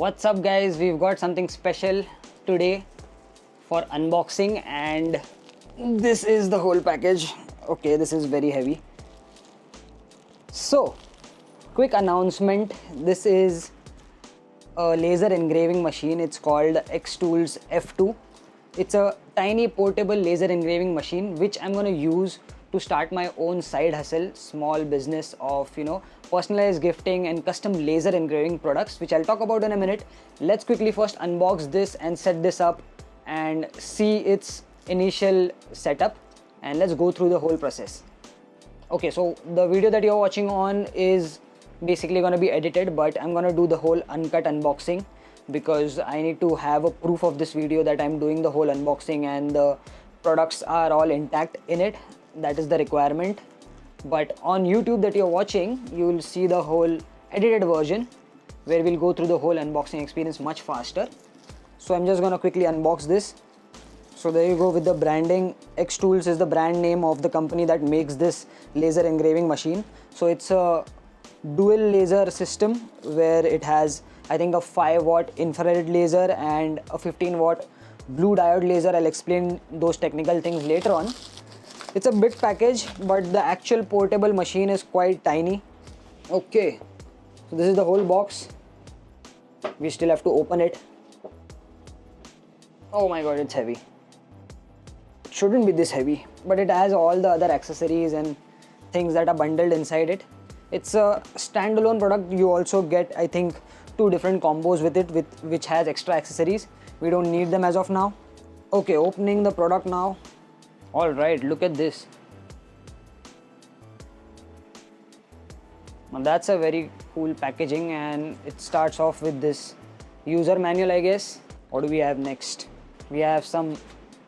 What's up guys, we've got something special today for unboxing and this is the whole package. Okay, this is very heavy. So, quick announcement, this is a laser engraving machine. It's called xTool's F2. It's a tiny portable laser engraving machine which I'm going to use to start my own side hustle, small business of personalized gifting and custom laser engraving products, which I'll talk about in a minute. Let's quickly first unbox this and set this up and see its initial setup, and let's go through the whole process. Okay, so the video that you're watching on is basically going to be edited, but I'm going to do the whole uncut unboxing because I need to have a proof of this video that I'm doing the whole unboxing and the products are all intact in it. That is the requirement. But on YouTube that you're watching, you will see the whole edited version where we'll go through the whole unboxing experience much faster. So I'm just gonna quickly unbox this. So there you go with the branding. xTools is the brand name of the company that makes this laser engraving machine. So it's a dual laser system where it has, I think, a 5-watt infrared laser and a 15-watt blue diode laser. I'll explain those technical things later on. It's a big package, but the actual portable machine is quite tiny. Okay, so this is the whole box. We still have to open it. Oh my god, it's heavy. It shouldn't be this heavy, but it has all the other accessories and things that are bundled inside it. It's a standalone product. You also get, I think, 2 different combos with it, which has extra accessories. We don't need them as of now. Okay, opening the product now. Alright, look at this. Now that's a very cool packaging, and it starts off with this user manual, I guess. What do we have next? We have some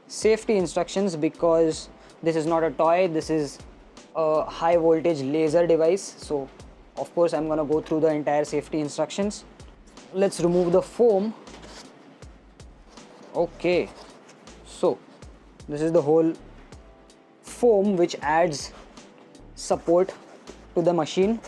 safety instructions because this is not a toy, this is a high voltage laser device. So of course I'm gonna go through the entire safety instructions. Let's remove the foam. Okay, so this is the whole foam which adds support to the machine.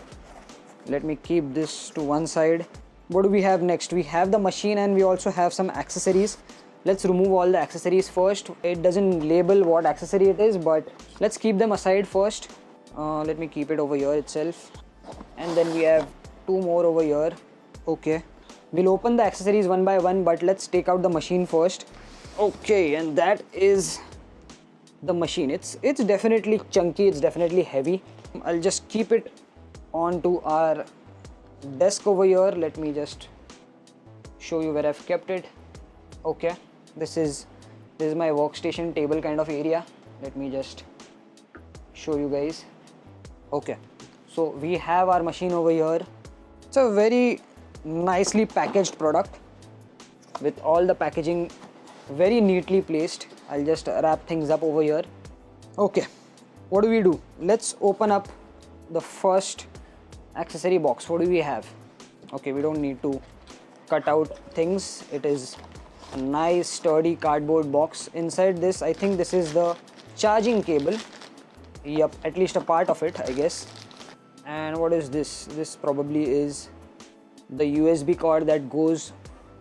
Let me keep this to one side. What do we have next? We have the machine and we also have some accessories. Let's remove all the accessories first. It doesn't label what accessory it is, but let's keep them aside first. Let me keep it over here itself. And then we have 2 more over here. Okay, we'll open the accessories one by one, but let's take out the machine first. Okay, and that is the machine. It's definitely chunky, it's definitely heavy. I'll just keep it onto our desk over here. Let me just show you where I've kept it. Okay, this is my workstation table kind of area. Let me just show you guys. Okay, so we have our machine over here. It's a very nicely packaged product with all the packaging very neatly placed. I'll just wrap things up over here. Okay, what do we do? Let's open up the first accessory box. What do we have? Okay, we don't need to cut out things. It is a nice sturdy cardboard box. Inside this, I think this is the charging cable. Yep, at least a part of it, I guess. And what is this? This probably is the USB cord that goes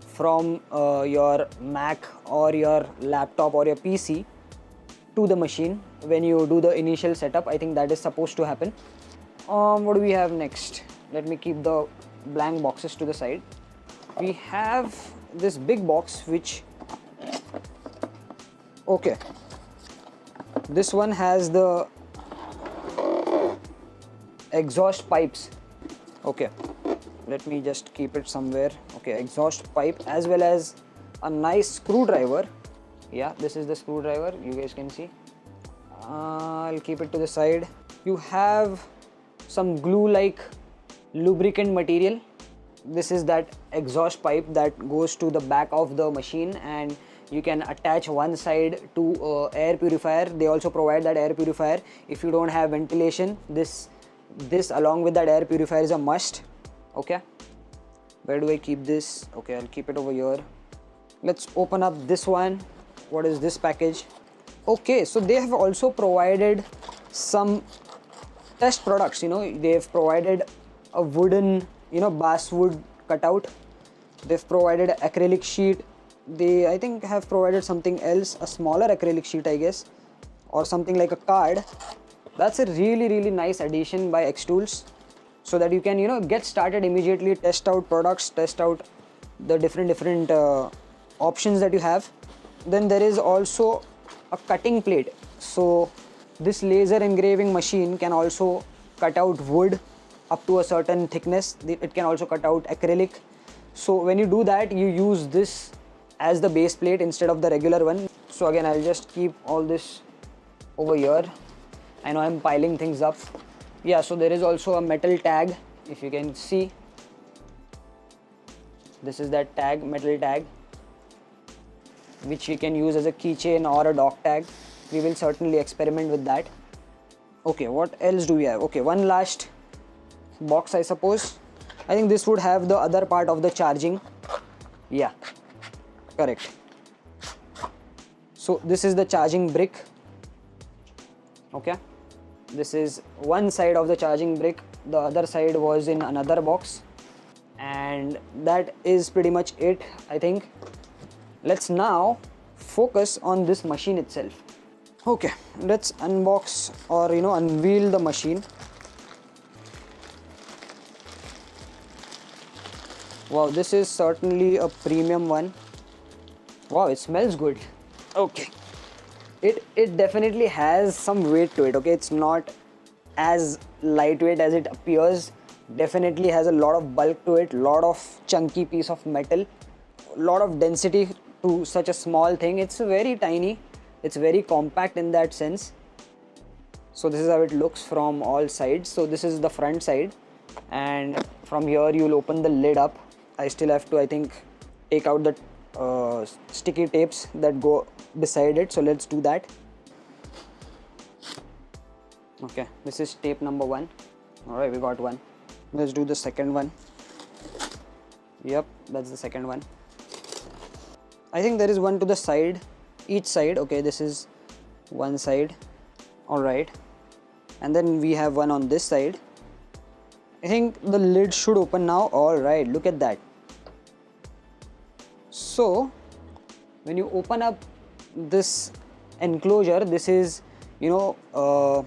from your Mac or your laptop or your PC to the machine when you do the initial setup. I think that is supposed to happen. What do we have next? Let me keep the blank boxes to the side. We have this big box which, okay, this one has the exhaust pipes. Okay, let me just keep it somewhere. Okay, exhaust pipe as well as a nice screwdriver. Yeah, this is the screwdriver, you guys can see. I'll keep it to the side. You have some glue like lubricant material. This is that exhaust pipe that goes to the back of the machine, and you can attach one side to air purifier. They also provide that air purifier. If you don't have ventilation, this along with that air purifier is a must. Okay, where do I keep this? Okay, I'll keep it over here. Let's open up this one. What is this package? Okay, so they have also provided some test products. They have provided a wooden basswood cutout They've provided an acrylic sheet. They, I think, have provided something else, a smaller acrylic sheet, I guess, or something like a card. That's a really nice addition by xTools, so that you can, you know, get started immediately, test out products, test out the different options that you have. Then there is also a cutting plate. So this laser engraving machine can also cut out wood up to a certain thickness. It can also cut out acrylic. So when you do that, you use this as the base plate instead of the regular one. So again, I'll just keep all this over here. I know I'm piling things up. Yeah, so there is also a metal tag, if you can see. This is that tag, metal tag, which we can use as a keychain or a dock tag. We will certainly experiment with that. Okay, what else do we have? Okay, one last box, I suppose. I think this would have the other part of the charging. Yeah, correct. So this is the charging brick. Okay, this is one side of the charging brick. The other side was in another box. And that is pretty much it, I think. Let's now focus on this machine itself. Okay, let's unbox or, you know, unveil the machine. Wow, this is certainly a premium one. Wow, it smells good. Okay, it definitely has some weight to it. Okay, it's not as lightweight as it appears. Definitely has a lot of bulk to it, lot of chunky piece of metal, lot of density to such a small thing. It's very tiny, it's very compact in that sense. So this is how it looks from all sides. So this is the front side, and from here you'll open the lid up. I still have to, I think, take out the sticky tapes that go beside it, so let's do that. Okay, this is tape number 1. All right, we got one. Let's do the second one. Yep, that's the second one. I think there is one to the side, each side. Okay, this is one side. All right, and then we have one on this side. I think the lid should open now. All right, look at that. So when you open up this enclosure, this is, you know,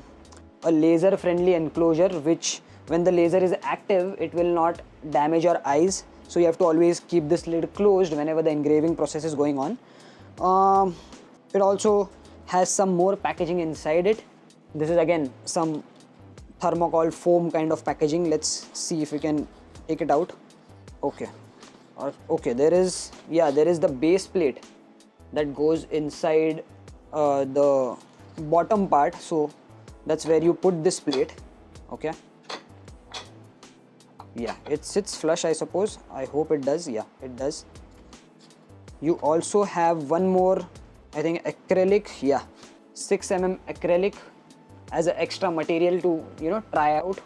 a laser friendly enclosure, which when the laser is active, it will not damage your eyes. So you have to always keep this lid closed whenever the engraving process is going on. It also has some more packaging inside it. This is again some thermocol foam kind of packaging. Let's see if we can take it out. Okay. Okay, there is the base plate that goes inside the bottom part. So that's where you put this plate. Okay. Yeah, it sits flush, I suppose. I hope it does. Yeah, it does. You also have one more, I think, acrylic. Yeah, 6mm acrylic as an extra material to, you know, try out.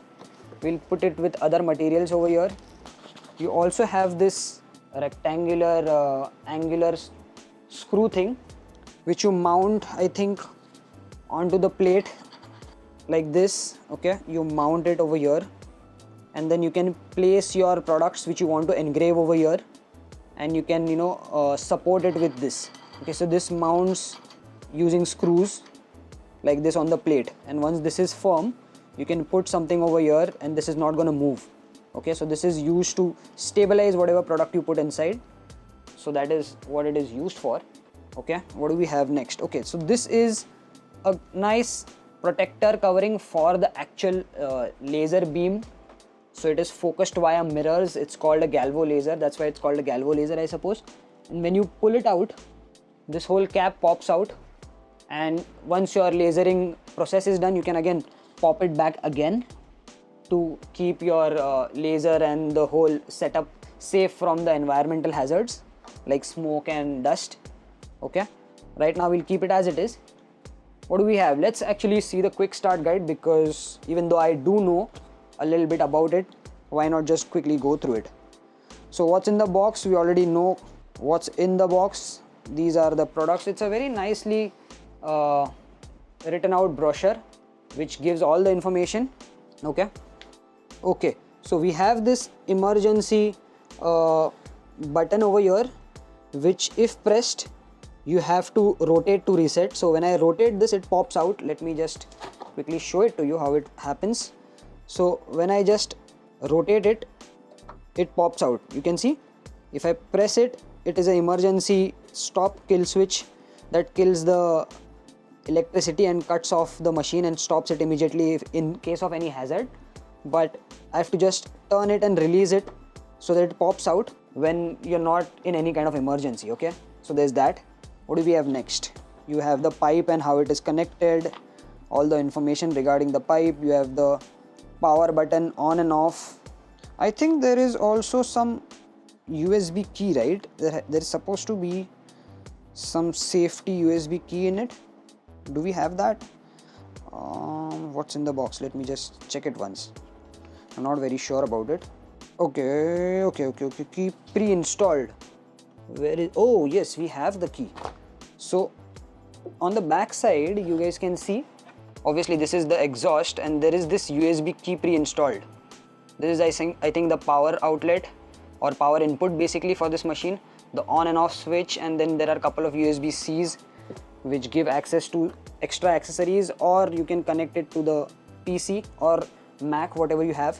We'll put it with other materials over here. You also have this rectangular angular screw thing, which you mount, I think, onto the plate like this. Okay, you mount it over here, and then you can place your products which you want to engrave over here, and you can, you know, support it with this. Okay, so this mounts using screws like this on the plate, and once this is firm, you can put something over here and this is not going to move. Okay, so this is used to stabilize whatever product you put inside. So that is what it is used for. Okay, what do we have next? Okay, so this is a nice protector covering for the actual laser beam. So it is focused via mirrors. It's called a galvo laser. That's why it's called a galvo laser, I suppose. And when you pull it out, this whole cap pops out, and once your lasering process is done, you can again pop it back again to keep your laser and the whole setup safe from the environmental hazards like smoke and dust. Okay, right now we'll keep it as it is. What do we have? Let's actually see the quick start guide, because even though I do know a little bit about it, why not just quickly go through it? So what's in the box? We already know what's in the box. These are the products. It's a very nicely written out brochure which gives all the information. Okay, so we have this emergency button over here, which if pressed, you have to rotate to reset. So when I rotate this, it pops out. Let me just quickly show it to you how it happens. So when I just rotate it, it pops out. You can see if I press it, it is an emergency stop kill switch that kills the electricity and cuts off the machine and stops it immediately in case of any hazard. But I have to just turn it and release it so that it pops out when you're not in any kind of emergency. Okay, so there's that. What do we have next? You have the pipe and how it is connected, all the information regarding the pipe. You have the power button on and off. I think there is also some USB key, right? There is supposed to be some safety USB key in it. Do we have that? What's in the box? Let me just check it once. I'm not very sure about it. Okay. Key pre-installed. Where is? Oh yes, we have the key. So on the back side, you guys can see. Obviously, this is the exhaust, and there is this USB key pre-installed. This is I think the power outlet or power input basically for this machine. The on and off switch, and then there are a couple of USB-Cs which give access to extra accessories, or you can connect it to the PC or Mac, whatever you have.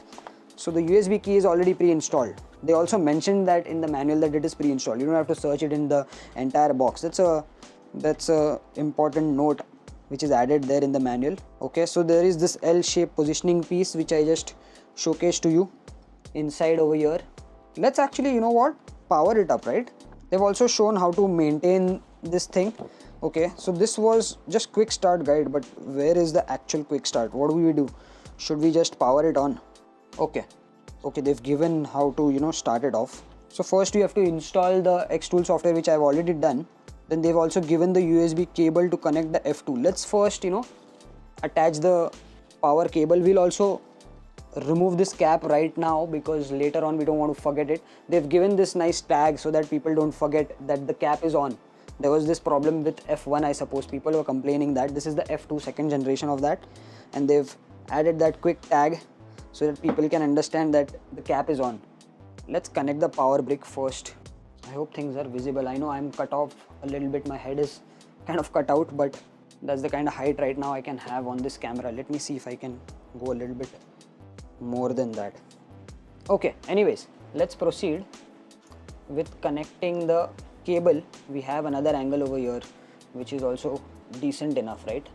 So the USB key is already pre-installed. They also mentioned that in the manual that it is pre-installed. You don't have to search it in the entire box. That's a important note which is added there in the manual. Okay, so there is this L-shaped positioning piece which I just showcased to you inside over here. Let's actually, you know what, power it up, right? They've also shown how to maintain this thing. Okay, so this was just quick start guide, but where is the actual quick start? What do we do? Should we just power it on? Okay, they've given how to, you know, start it off. So first you have to install the xTool software, which I've already done. Then they've also given the USB cable to connect the F2. Let's first, you know, attach the power cable. We'll also remove this cap right now because later on we don't want to forget it. They've given this nice tag so that people don't forget that the cap is on. There was this problem with F1, I suppose. People were complaining that this is the F2 second generation of that, and they've added that quick tag so that people can understand that the cap is on. Let's connect the power brick first. I hope things are visible. I know I'm cut off a little bit. My head is kind of cut out, but that's the kind of height right now I can have on this camera. Let me see if I can go a little bit more than that. Okay, anyways, let's proceed with connecting the cable. We have another angle over here which is also decent enough, right?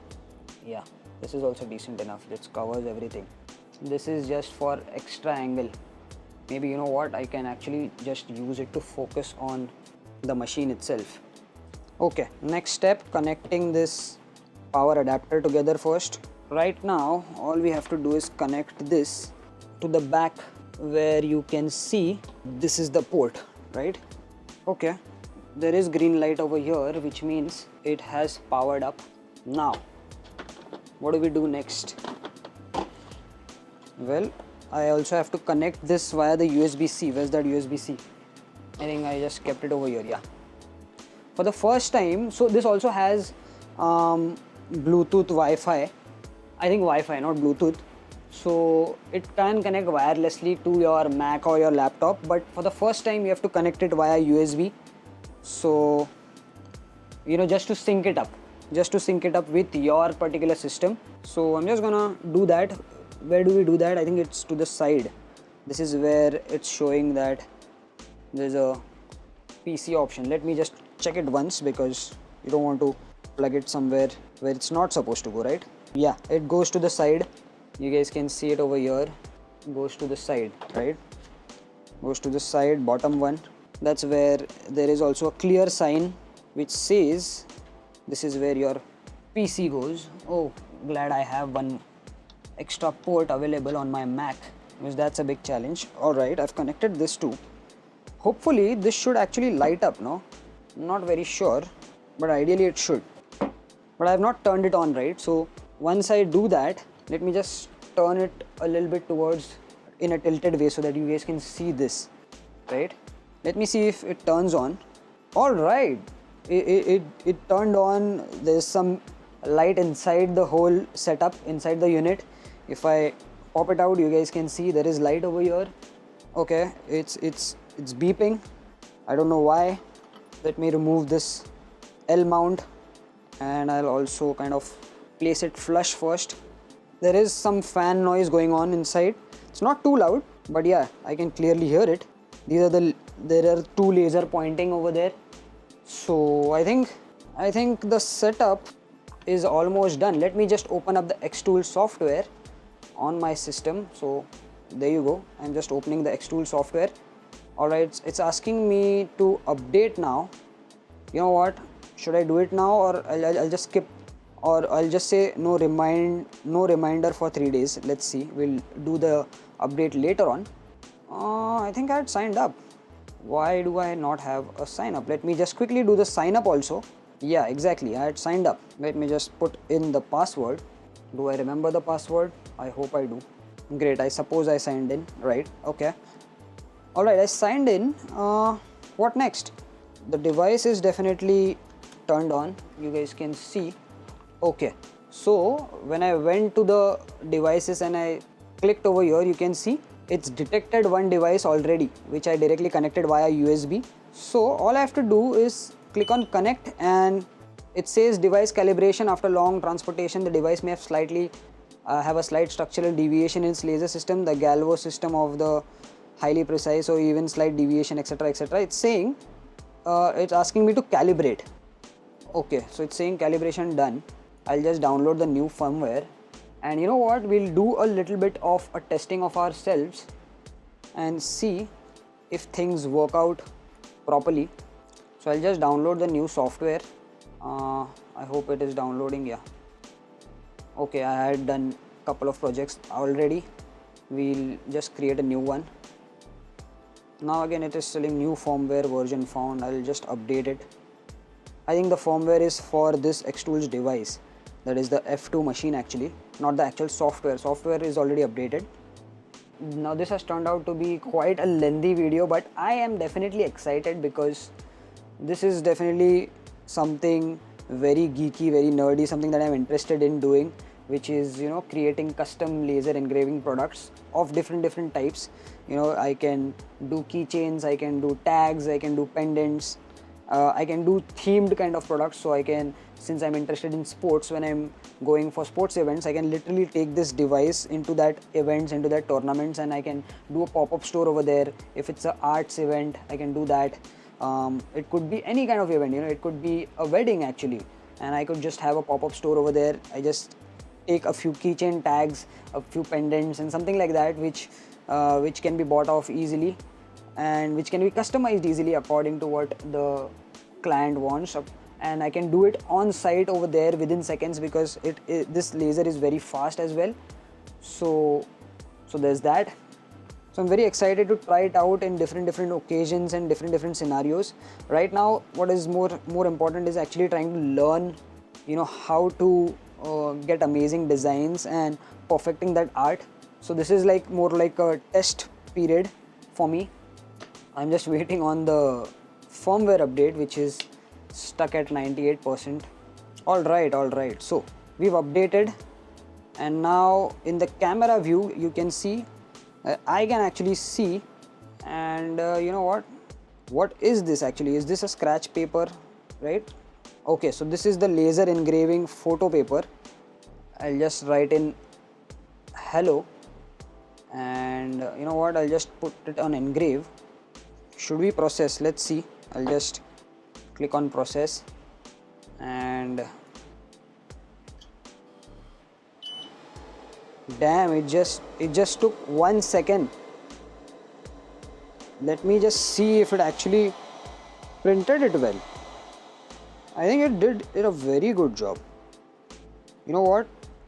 Yeah, this is also decent enough. This covers everything. This is just for extra angle. Maybe, you know what, I can actually just use it to focus on the machine itself. Okay, next step, connecting this power adapter together first. Right now all we have to do is connect this to the back where you can see this is the port, right? Okay, there is green light over here, which means it has powered up. Now what do we do next? Well, I also have to connect this via the USB-C. Where's that USB-C? I think I just kept it over here. Yeah, for the first time. So this also has Bluetooth, Wi-Fi. I think Wi-Fi, not Bluetooth. So it can connect wirelessly to your Mac or your laptop, but for the first time you have to connect it via USB. So, you know, just to sync it up with your particular system. So I'm just gonna do that. Where do we do that? I think it's to the side. This is where it's showing that there's a PC option. Let me just check it once because you don't want to plug it somewhere where it's not supposed to go, right? Yeah, it goes to the side. You guys can see it over here. It goes to the side, right? Goes to the side, bottom one. That's where there is also a clear sign which says this is where your PC goes. Oh, glad I have one extra port available on my Mac, because that's a big challenge. Alright, I've connected this too. Hopefully this should actually light up, no? I'm not very sure, but ideally it should. But I have not turned it on, right? So once I do that, let me just turn it a little bit towards in a tilted way so that you guys can see this, right? Let me see if it turns on. Alright, it turned on. There's some light inside the whole setup, inside the unit. If I pop it out, you guys can see there is light over here. Okay, it's beeping. I don't know why. Let me remove this L mount, and I'll also kind of place it flush first. There is some fan noise going on inside. It's not too loud, but yeah, I can clearly hear it. There are two laser pointing over there. So I think the setup is almost done. Let me just open up the xTool software on my system. So there you go. I'm just opening the xTool software. Alright, it's asking me to update now. You know what? Should I do it now, or I'll just skip, or I'll just say no reminder for 3 days. Let's see. We'll do the update later on. I think I had signed up. Why do I not have a sign up? Let me just quickly do the sign up also. Yeah, exactly. I had signed up. Let me just put in the password. Do I remember the password? I hope I do. Great. I suppose I signed in, right? Okay. Alright, I signed in. What next? The device is definitely turned on. You guys can see. Okay. So when I went to the devices and I clicked over here, you can see it's detected one device already, which I directly connected via USB. So all I have to do is click on connect, and it says device calibration. After long transportation, the device may have have a slight structural deviation in its laser system, the galvo system of the highly precise, or even slight deviation, etc, etc. It's saying, it's asking me to calibrate. Okay, so it's saying calibration done. I'll just download the new firmware, and you know what, we'll do a little bit of a testing of ourselves and see if things work out properly. So I'll just download the new software. I hope it is downloading. Yeah. Okay, I had done a couple of projects already. We'll just create a new one. Now again it is selling new firmware version found. I'll just update it. I think the firmware is for this xTool's device. That is the F2 machine actually, not the actual software. Software is already updated. Now this has turned out to be quite a lengthy video, but I am definitely excited because this is definitely something very geeky, very nerdy, something that I'm interested in doing, which is, you know, creating custom laser engraving products of different types. You know, I can do keychains, I can do tags, I can do pendants, I can do themed kind of products. So I can, since I'm interested in sports, when I'm going for sports events, I can literally take this device into that events, into that tournaments, and I can do a pop-up store over there. If it's an arts event, I can do that. It could be any kind of event, you know, it could be a wedding actually, and I could just have a pop-up store over there. I just take a few keychain tags, a few pendants and something like that, which can be bought off easily and which can be customized easily according to what the client wants, and I can do it on site over there within seconds, because this laser is very fast as well. So there's that. So I'm very excited to try it out in different occasions and different scenarios. Right now, what is more important is actually trying to learn, you know, how to get amazing designs and perfecting that art. So this is like more like a test period for me. I'm just waiting on the firmware update, which is stuck at 98%. All right. So we've updated, and now in the camera view, you can see, I can actually see, and you know what is this actually? Is this a scratch paper, right? Okay, so this is the laser engraving photo paper. I'll just write in hello, and you know what, I'll just put it on engrave. Should we process? Let's see. I'll just click on process, and damn, it just took 1 second. Let me just see if it actually printed it well. I think it did a very good job. You know what,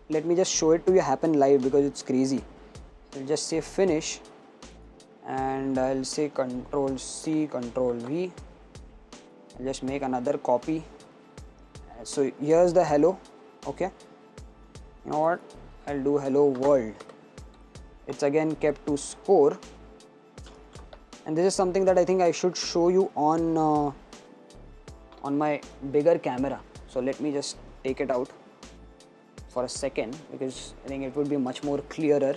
let me just show it to you happen live, because it's crazy. I'll just say finish, and I'll say Control C, Control V. I'll just make another copy. So here's the hello. Okay, you know what, I'll do hello world. It's again kept to score, and this is something that I think I should show you on my bigger camera. So let me just take it out for a second, because I think it would be much more clearer.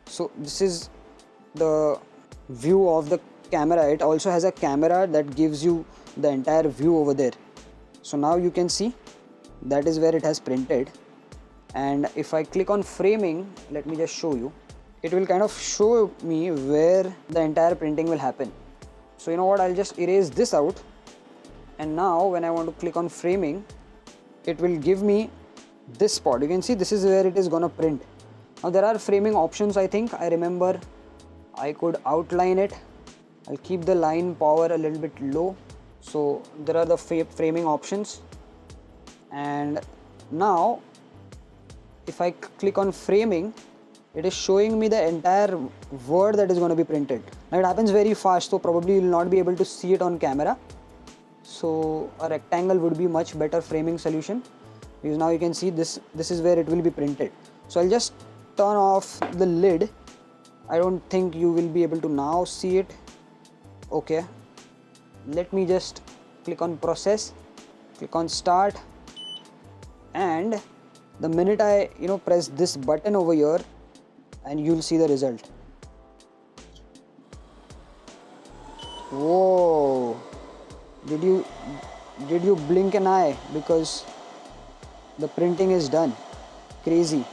So this is the view of the camera, it also has a camera that gives you the entire view over there. So now you can see that is where it has printed. And if I click on framing, let me just show you, it will kind of show me where the entire printing will happen. So you know what, I'll just erase this out, and now when I want to click on framing, it will give me this spot. You can see this is where it is gonna print. Now there are framing options. I think I remember I could outline it. I'll keep the line power a little bit low. So there are the framing options, and now if I click on framing, it is showing me the entire word that is going to be printed. Now it happens very fast, so probably you will not be able to see it on camera. So a rectangle would be much better framing solution, because now you can see this is where it will be printed. So I'll just turn off the lid. I don't think you will be able to now see it. Okay, let me just click on process, click on start, and the minute I press this button over here, and you'll see the result. Whoa, did you blink an eye? Because the printing is done. Crazy.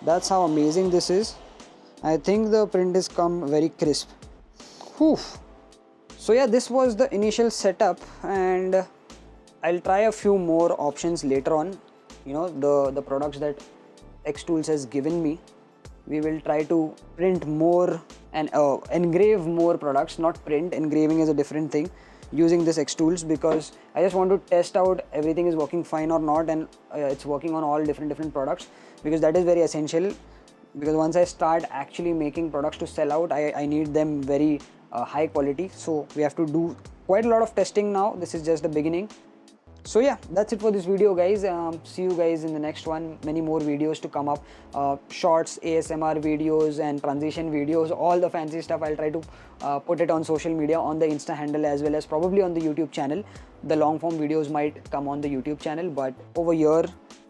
That's how amazing this is. I think the print has come very crisp. Whew. So yeah, this was the initial setup, and I'll try a few more options later on. The products that xTools has given me, we will try to print more and engrave more products, not print. Engraving is a different thing, using this xTools, because I just want to test out everything is working fine or not, and it's working on all different products, because that is very essential. Because once I start actually making products to sell out, I need them very high quality. So we have to do quite a lot of testing now. This is just the beginning. So yeah, that's it for this video, guys. See you guys in the next one. Many more videos to come up, shorts, ASMR videos and transition videos, all the fancy stuff. I'll try to put it on social media, on the Insta handle, as well as probably on the YouTube channel. The long form videos might come on the YouTube channel, but over here,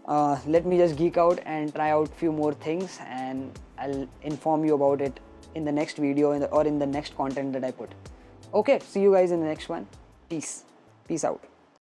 let me just geek out and try out few more things, and I'll inform you about it in the next video or in the next content that I put. Okay, see you guys in the next one. Peace out.